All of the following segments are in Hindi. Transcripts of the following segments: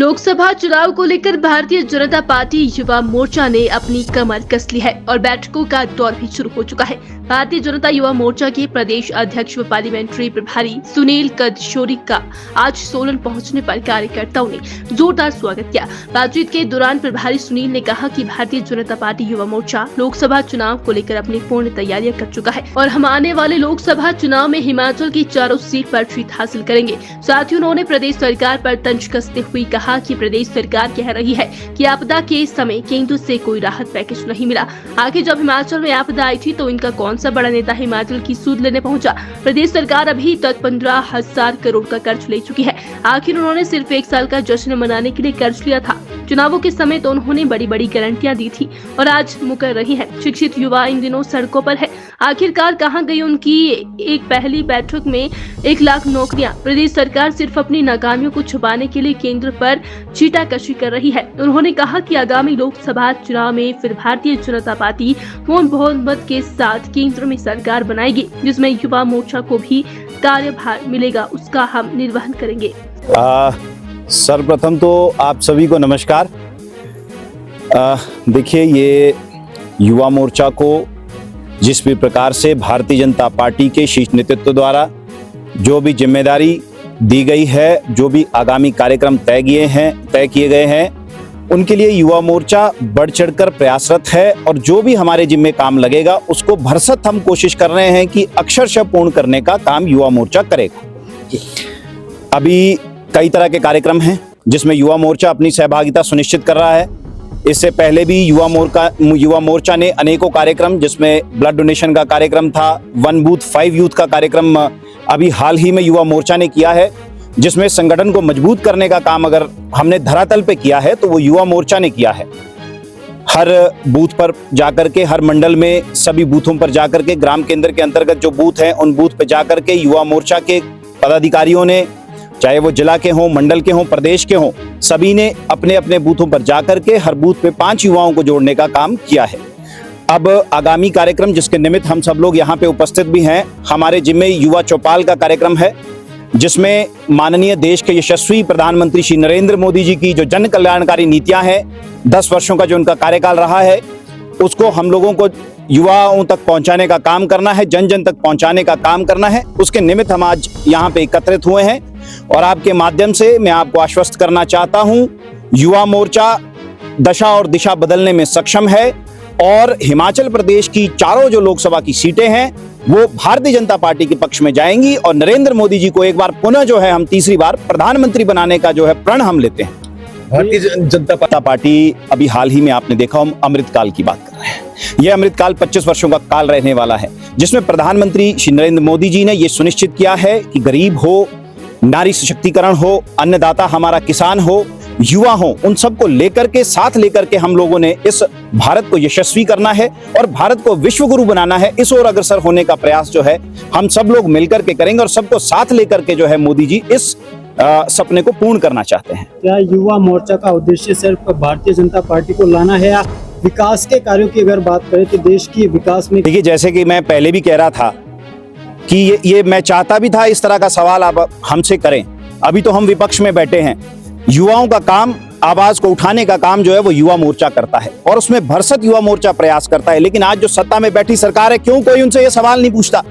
लोकसभा चुनाव को लेकर भारतीय जनता पार्टी युवा मोर्चा ने अपनी कमर कस ली है और बैठकों का दौर भी शुरू हो चुका है। भारतीय जनता युवा मोर्चा के प्रदेश अध्यक्ष व पार्लियामेंट्री प्रभारी सुनील कदशोरी का आज सोलन पहुंचने पर कार्यकर्ताओं ने जोरदार स्वागत किया। बातचीत के दौरान प्रभारी सुनील ने कहा कि भारतीय जनता पार्टी युवा मोर्चा लोकसभा चुनाव को लेकर अपनी पूर्ण तैयारियां कर चुका है और हम आने वाले लोकसभा चुनाव में हिमाचल की चारों सीट पर जीत हासिल करेंगे। साथ ही उन्होंने प्रदेश सरकार पर तंज कसते हुए कहा कि प्रदेश सरकार कह रही है कि आपदा के समय केंद्र से कोई राहत पैकेज नहीं मिला। आखिर जब हिमाचल में आपदा आई थी तो इनका कौन सा बड़ा नेता हिमाचल की सूद लेने पहुंचा। प्रदेश सरकार अभी तक 15,000 करोड़ का कर्ज ले चुकी है। आखिर उन्होंने सिर्फ 1 साल का जश्न मनाने के लिए कर्ज लिया था। चुनावों के समय तो उन्होंने बड़ी बड़ी गारंटियां दी थी और आज मुकर रही है। शिक्षित युवा इन दिनों सड़कों पर है। आखिरकार कहां गई उनकी एक पहली बैठक में 1 लाख नौकरियां। प्रदेश सरकार सिर्फ अपनी नाकामियों को छुपाने के लिए केंद्र पर चीटाकशी कर रही है। उन्होंने कहा कि आगामी लोकसभा चुनाव में फिर भारतीय जनता पार्टी पूर्ण बहुमत के साथ केंद्र में सरकार बनाएगी, जिसमें युवा मोर्चा को भी कार्यभार मिलेगा, उसका हम निर्वहन करेंगे। सर्वप्रथम तो आप सभी को नमस्कार। देखिए, ये युवा मोर्चा को जिस भी प्रकार से भारतीय जनता पार्टी के शीर्ष नेतृत्व द्वारा जो भी जिम्मेदारी दी गई है, जो भी आगामी कार्यक्रम तय किए गए हैं, उनके लिए युवा मोर्चा बढ़ चढ़कर प्रयासरत है और जो भी हमारे जिम्मे काम लगेगा उसको भरसक हम कोशिश कर रहे हैं कि अक्षरशः पूर्ण करने का काम युवा मोर्चा करेगा। अभी कई तरह के कार्यक्रम हैं जिसमें युवा मोर्चा अपनी सहभागिता सुनिश्चित कर रहा है। इससे पहले भी युवा मोर्चा ने अनेकों कार्यक्रम, जिसमें ब्लड डोनेशन का कार्यक्रम था, 1 बूथ 5 यूथ का कार्यक्रम अभी हाल ही में युवा मोर्चा ने किया है, जिसमें संगठन को मजबूत करने का काम अगर हमने धरातल पे किया है तो वो युवा मोर्चा ने किया है। हर बूथ पर जाकर के, हर मंडल में सभी बूथों पर जाकर के, ग्राम केंद्र के अंतर्गत जो बूथ हैं उन बूथ पे जाकर के युवा मोर्चा के पदाधिकारियों ने, चाहे वो जिला के हों, मंडल के हों, प्रदेश के हों, सभी ने अपने अपने बूथों पर जाकर के हर बूथ पे 5 युवाओं को जोड़ने का काम किया है। अब आगामी कार्यक्रम जिसके निमित्त हम सब लोग यहाँ पे उपस्थित भी हैं, हमारे जिम्मे युवा चौपाल का कार्यक्रम है, जिसमें माननीय देश के यशस्वी प्रधानमंत्री श्री नरेंद्र मोदी जी की जो जन कल्याणकारी नीतियां हैं, 10 वर्षों का जो उनका कार्यकाल रहा है, उसको हम लोगों को युवाओं तक पहुंचाने का काम करना है, जन जन तक पहुंचाने का काम करना है। उसके निमित्त हम आज यहाँ पे एकत्रित हुए हैं और आपके माध्यम से मैं आपको आश्वस्त करना चाहता हूँ, युवा मोर्चा दशा और दिशा बदलने में सक्षम है और हिमाचल प्रदेश की चारों जो लोकसभा की सीटें हैं वो भारतीय जनता पार्टी के पक्ष में जाएंगी और नरेंद्र मोदी जी को एक बार पुनः जो है हम तीसरी बार प्रधानमंत्री बनाने का जो है प्रण हम लेते हैं। भारतीय जनता पार्टी अभी हाल ही में आपने देखा, हम अमृतकाल की बात कर रहे हैं। यह अमृतकाल 25 वर्षों का काल रहने वाला है, जिसमें प्रधानमंत्री श्री नरेंद्र मोदी जी ने यह सुनिश्चित किया है कि गरीब हो, नारी सशक्तिकरण हो, अन्नदाता हमारा किसान हो, युवा हो, उन सबको लेकर के, साथ लेकर के हम लोगों ने इस भारत को यशस्वी करना है और भारत को विश्व गुरु बनाना है। इस ओर अग्रसर होने का प्रयास जो है हम सब लोग मिलकर के करेंगे और सबको साथ लेकर के जो है मोदी जी इस सपने को पूर्ण करना चाहते हैं। क्या युवा मोर्चा का उद्देश्य सिर्फ भारतीय जनता पार्टी को लाना है या विकास के कार्यों की अगर बात करें तो देश की विकास में? देखिए, जैसे कि मैं पहले भी कह रहा था कि ये मैं चाहता भी था इस तरह का सवाल आप हमसे करें। अभी तो हम विपक्ष में बैठे हैं। युवाओं का काम, आवाज को उठाने का काम जो है वो युवा मोर्चा करता है और उसमें भरसक युवा मोर्चा प्रयास करता है। लेकिन आज जो सत्ता में बैठी सरकार है, क्यों कोई उनसे ये सवाल नहीं पूछता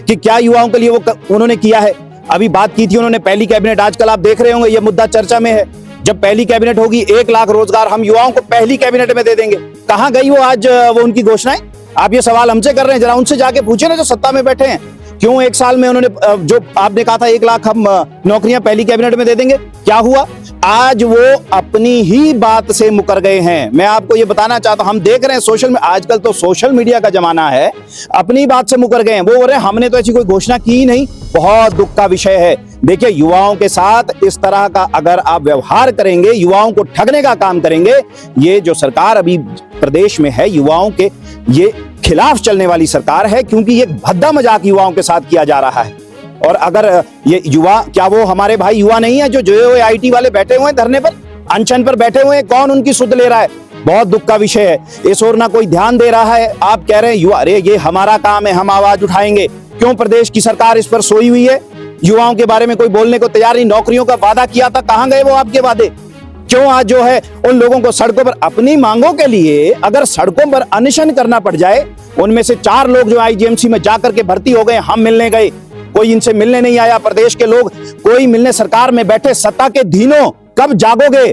कि क्या युवाओं के लिए वो उन्होंने किया है? अभी बात की थी उन्होंने पहली कैबिनेट, आजकल आप देख रहे होंगे ये मुद्दा चर्चा में है। जब पहली कैबिनेट होगी 1 लाख रोजगार हम युवाओं को पहली कैबिनेट में दे देंगे। कहां गई वो आज वो उनकी घोषणाएं? आप ये सवाल हमसे कर रहे हैं, जरा उनसे जाके पूछे ना जो सत्ता में बैठे हैं, क्यों 1 साल में उन्होंने जो आपने कहा था 1 लाख हम नौकरियां पहली कैबिनेट में दे देंगे, क्या हुआ? आज वो अपनी ही बात से मुकर गए हैं। मैं आपको ये बताना चाहता हूं, हम देख रहे हैं आजकल तो सोशल मीडिया का जमाना है, अपनी बात से मुकर गए हैं। वो बोल रहे हैं हमने तो ऐसी कोई घोषणा की ही नहीं। बहुत दुख का विषय है। देखिए, युवाओं के साथ इस तरह का अगर आप व्यवहार करेंगे, युवाओं को ठगने का काम करेंगे, ये जो सरकार अभी प्रदेश में है युवाओं के ये खिलाफ चलने वाली सरकार है, क्योंकि ये भद्दा मजाक युवाओं के साथ किया जा रहा है। और अगर ये युवा, क्या वो हमारे भाई युवा नहीं है जो आईटी वाले बैठे हुए हैं धरने पर, अनशन पर बैठे हुए हैं? कौन उनकी सुध ले रहा है? बहुत दुख का विषय है। इस ओर ना कोई ध्यान दे रहा है। आप कह रहे हैं युवा, अरे ये हमारा काम है, हम आवाज उठाएंगे। क्यों प्रदेश की सरकार इस पर सोई हुई है? युवाओं के बारे में कोई बोलने को तैयार नहीं। नौकरियों का वादा किया था, कहां गए वो आपके वादे? क्यों आज जो है उन लोगों को सड़कों पर अपनी मांगों के लिए अगर सड़कों पर अनशन करना पड़ जाए, उनमें से 4 लोग जो आईजीएमसी में जाकर के भर्ती हो गए, हम मिलने गए, कोई इनसे मिलने नहीं आया, प्रदेश के लोग कोई मिलने, सरकार में बैठे सत्ता के धीनों कब जागोगे?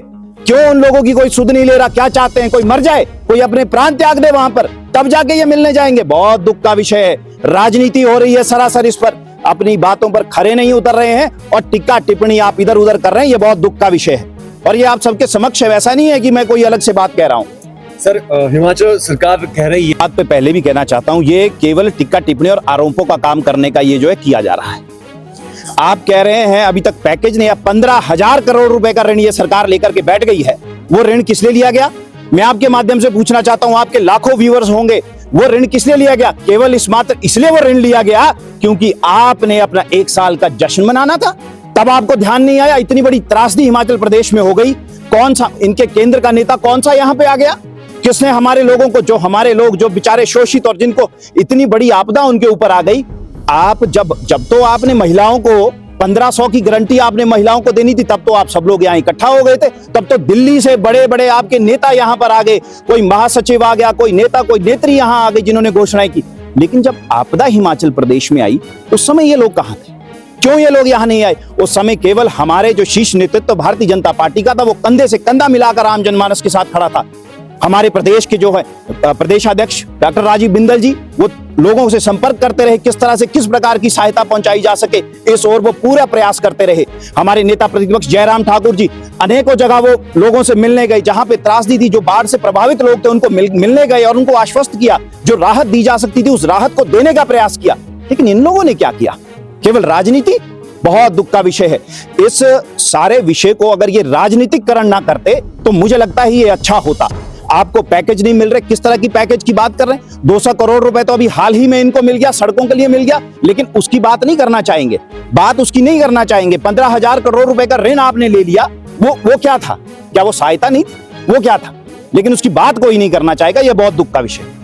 क्यों उन लोगों की कोई सुध नहीं ले रहा? क्या चाहते हैं? कोई मर जाए, कोई अपने प्राण त्याग दे वहां पर, तब जाके ये मिलने जाएंगे? बहुत दुख का विषय है। राजनीति हो रही है सरासर इस पर, अपनी बातों पर खरे नहीं उतर रहे हैं और टिक्का टिप्पणी आप इधर उधर कर रहे हैं। ये बहुत दुख का विषय है और ये आप सबके समक्ष है। वैसा नहीं है कि मैं कोई अलग से बात कह रहा हूं। सर, हिमाचल सरकार कह रही है, बात पे पहले भी कहना चाहता हूं, ये केवल टिक्का टिप्पणी और आरोपों का काम करने का ये जो है किया जा रहा है। आप कह रहे हैं अभी तक पैकेज नहीं, 15,000 करोड़ रुपए का ऋण ये सरकार लेकर के बैठ गई है। वो ऋण किस लिए लिया गया? मैं आपके माध्यम से पूछना चाहता हूं, आपके लाखों व्यूअर्स होंगे, वो ऋण किस लिए लिया गया? केवल इस मात्र इसलिए वो ऋण लिया गया क्योंकि आपने अपना 1 साल का जश्न मनाना था। तब आपको ध्यान नहीं आया? इतनी बड़ी त्रासदी हिमाचल प्रदेश में हो गई, कौन सा इनके केंद्र का नेता कौन सा यहां पे आ गया? किसने हमारे लोगों को, जो हमारे लोग जो बेचारे शोषित और जिनको इतनी बड़ी आपदा उनके ऊपर आ गई, आप जब तो आपने महिलाओं को 1500 की गारंटी आपने महिलाओं को देनी थी, तब तो आप सब लोग यहाँ इकट्ठा हो गए थे। तब तो दिल्ली से बड़े बड़े आपके नेता यहाँ पर आ गए, कोई महासचिव आ गया, कोई नेता, कोई नेत्री यहाँ आ गई जिन्होंने घोषणाएं की। लेकिन जब आपदा हिमाचल प्रदेश में आई उस समय ये लोग कहाँ थे? क्यों ये लोग यहाँ नहीं आए? उस समय केवल हमारे जो शीर्ष नेतृत्व भारतीय जनता पार्टी का था, वो कंधे से कंधा मिलाकर आम जनमानस के साथ खड़ा था। हमारे प्रदेश के जो है प्रदेशाध्यक्ष डॉक्टर राजीव बिंदल जी, वो लोगों से संपर्क करते रहे, किस तरह से किस प्रकार की सहायता पहुंचाई जा सके इस ओर वो पूरा प्रयास करते रहे। हमारे नेता प्रतिपक्ष जयराम ठाकुर जी अनेकों जगह वो लोगों से मिलने गए, जहां पे त्रासदी थी, जो बाढ़ से प्रभावित लोग थे उनको मिलने गए और उनको आश्वस्त किया, जो राहत दी जा सकती थी उस राहत को देने का प्रयास किया। लेकिन इन लोगों ने क्या किया? केवल राजनीति। बहुत दुख का विषय है। इस सारे विषय को अगर ये राजनीतिकरण ना करते तो मुझे लगता है ये अच्छा होता। आपको पैकेज नहीं मिल रहे, किस तरह की पैकेज की बात कर रहे हैं? 200 करोड़ रुपए तो अभी हाल ही में इनको मिल गया, सड़कों के लिए मिल गया, लेकिन उसकी बात नहीं करना चाहेंगे, बात उसकी नहीं करना चाहेंगे। 15,000 करोड़ रुपए का ऋण आपने ले लिया, वो क्या था? क्या वो सहायता नहीं थी? वो क्या था? लेकिन उसकी बात कोई नहीं करना चाहेगा। यह बहुत दुख का विषय है।